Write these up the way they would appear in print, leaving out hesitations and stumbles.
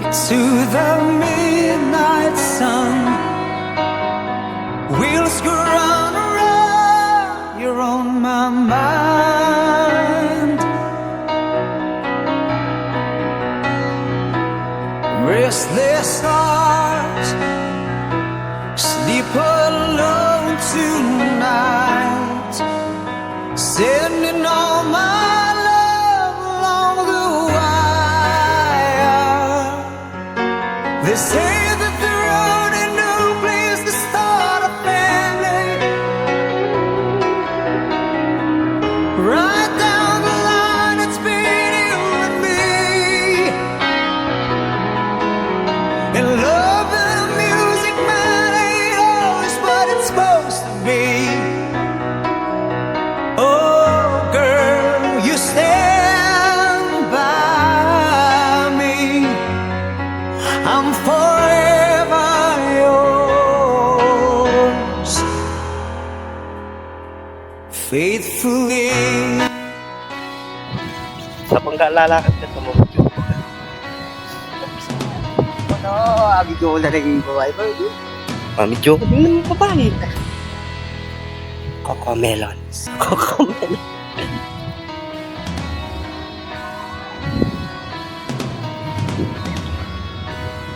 to the midnight sun. Wheels go round and round, you're on my mind. Restless heart, sleep alone tonight, sending all my love along the wire. They say that there ain't no place to start a family. Right down the line, it's been you and me. And love and music, man, ain't always what it's supposed to be. Oh, girl, you stand by me. I'm forever yours, faithfully. Sa pangkalalakad ka sa mga Diyo. Ano, abi ko na naging buhay ba? Mami Diyo, hindi naman babae. Cocomelon. Cocomelon.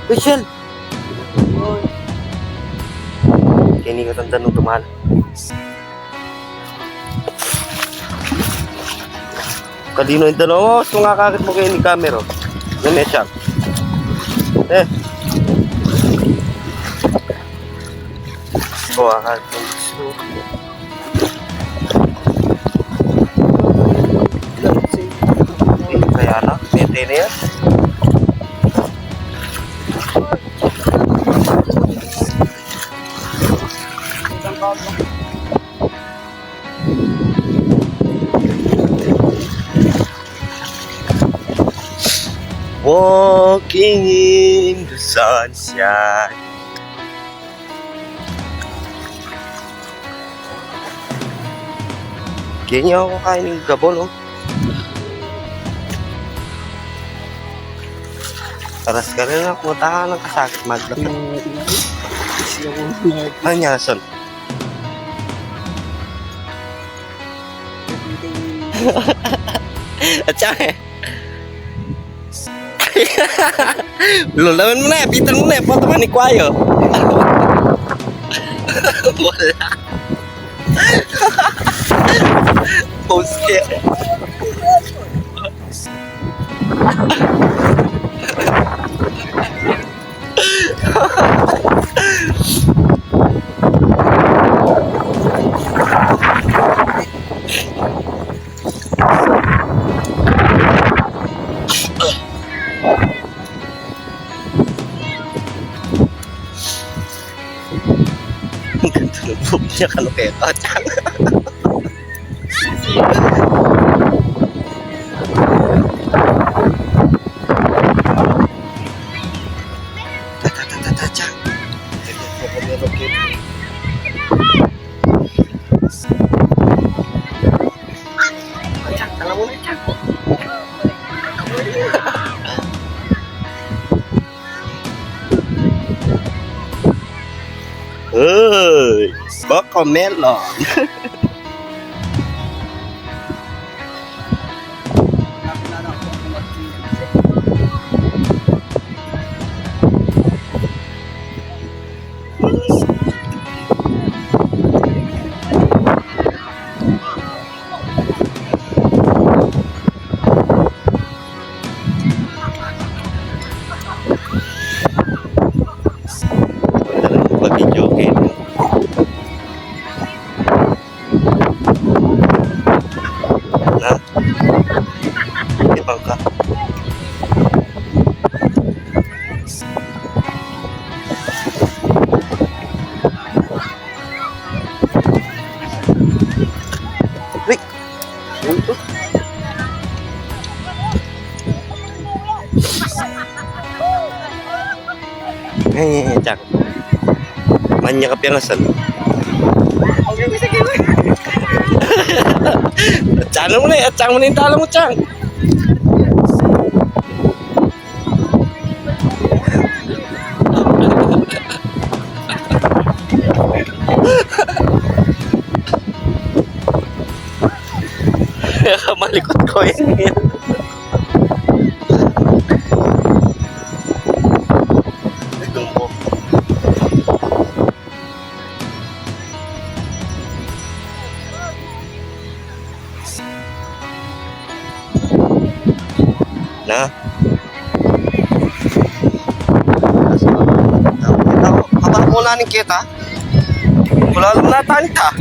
Rachel! Kini ka tanda nung tumala. Kadino yung tanong mo, sumangakakit mo kayo ni camera. Yan eh siya. Sumangakakit mo gusto. Kaya na, pwede na yan. Walking in the sunshine. Ganyan ako kain ng gabon, oh. Taras ka rin ako, matahan ng kasakit madlap. Ano niya, son? At siya, belum lawan mana, pitan mana, foto mana kuayo. Wala. Poske. Niya kalau kayak kacang. Cocomelon. Bagi joget. Nah, di bangka. Wih, itu. Cak. Manya kepiangasan. Cang mo na eh, cang mo na yung tala mo, cang. yan. Dumbo. Na? Kapag mo nanin kita, wala lang natin ta.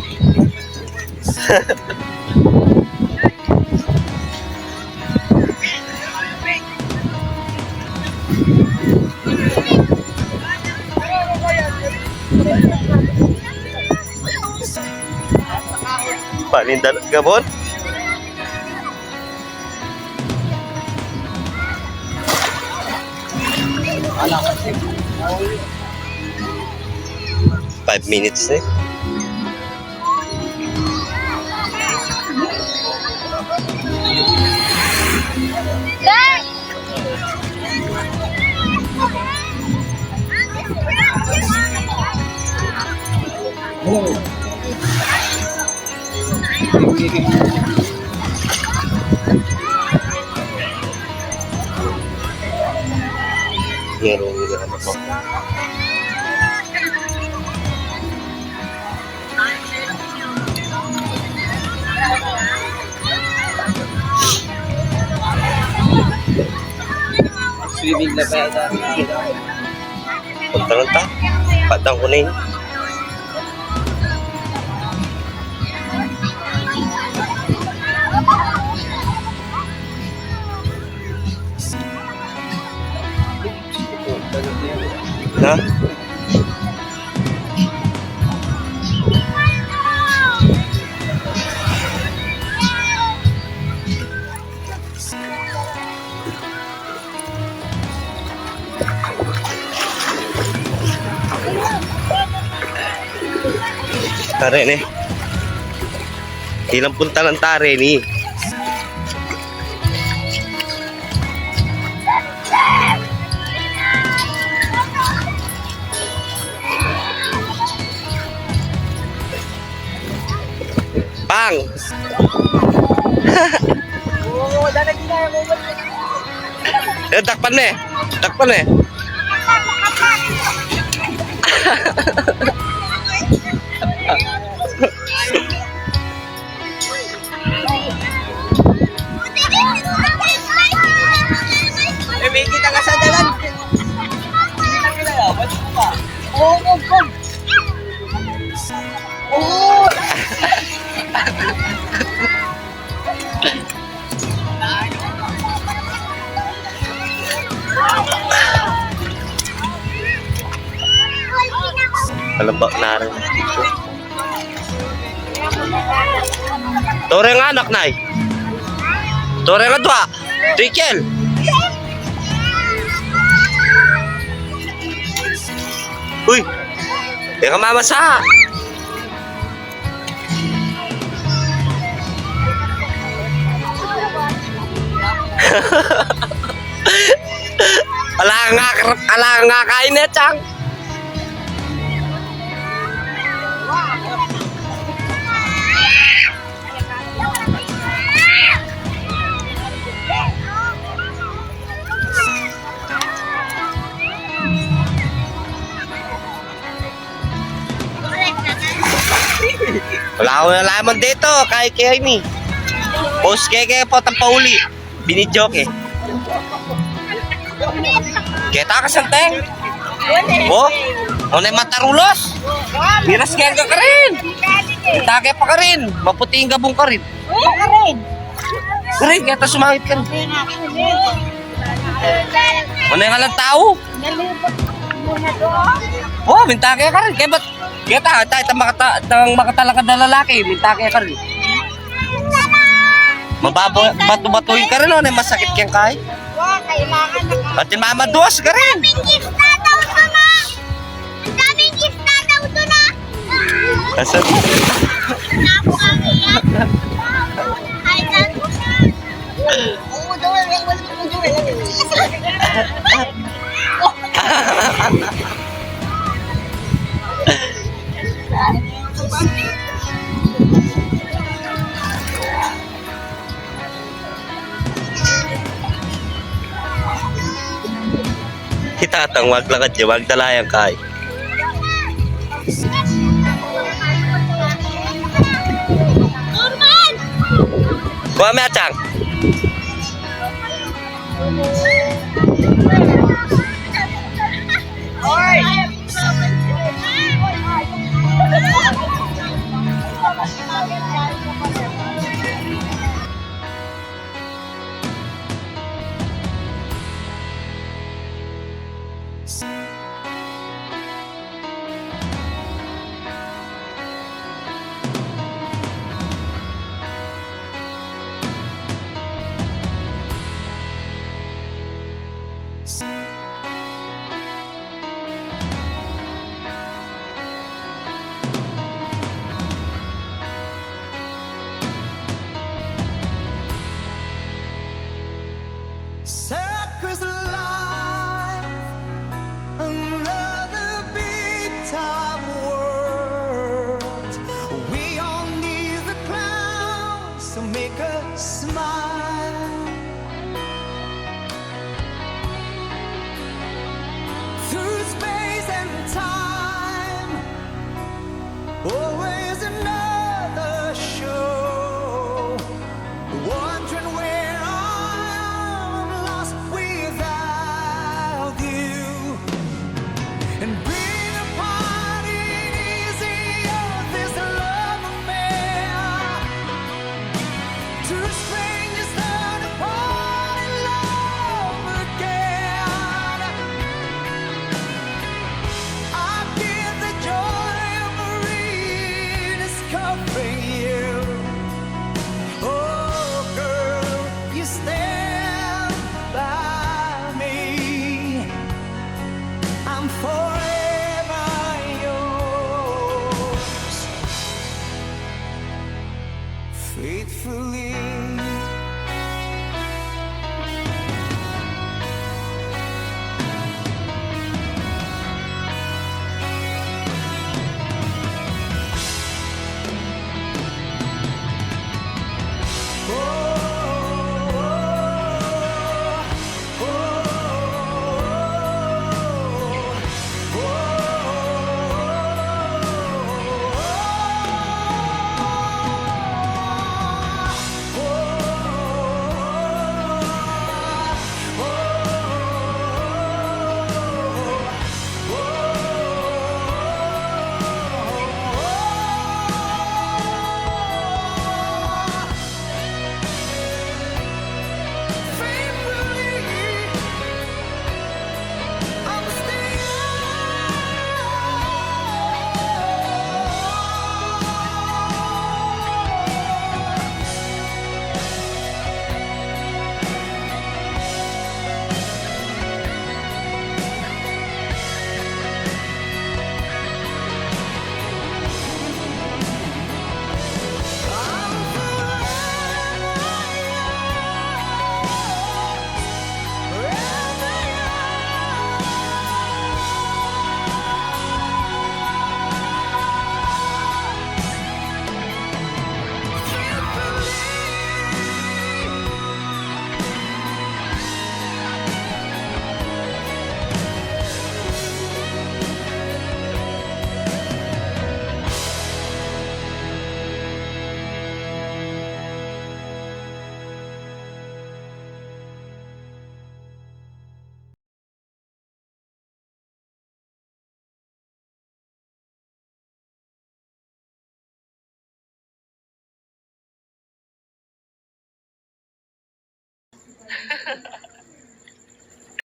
Panindan gabon. Five minutes eh. Meron nga ano po. Swimming na pa yata. Punta lang ta. Padang ko na yun. Na? Tare ni. Ilang punta ng tare ni. Pang! Oo, dala ginaya mo ba? Takpan na eh. Takpan na eh. May kita ka sa dalan. Kita kilala, ba't pa? Oo. Oo! Malambak na rin dito. Tore nga anak nay. Tore nga dwa. Trikel. Uy. Teka mamasa. Ala nga kain na chang. Wala ko nalaman dito, kay ni. Post kaya po ang pauli. Binidyoke. Kita ka santeng. Oh, ano yung matarulos? Biras kaya ka rin. Itake pa ka rin. Maputing gabong ka rin. Karin, kaya ta sumangit ka rin. Ano yung alang tao? Oh, mintake ka rin. Kaya ba't? Kaya tayo makatalakad na lalaki. Mintake ka rin. Batu-batuin ka rin, ano yung masakit kayang kahit? At yung mamaduas ka rin. Daming gift na daw to na. Asan? Ay, naku na. Oo, daw. Itatang maglakad niya, magdalayang kay. Norman! Kuha mo atang. Circus life, another big time world. We all need the clowns to make us smile. Through space and time, always another show. Wondering where I'm lost without you. And being apart ain't easy, this love affair. Two strangers turn apart in love again. I give the joy of rediscovering you. Oh, girl, you stand by me. I'm forever yours, faithfully.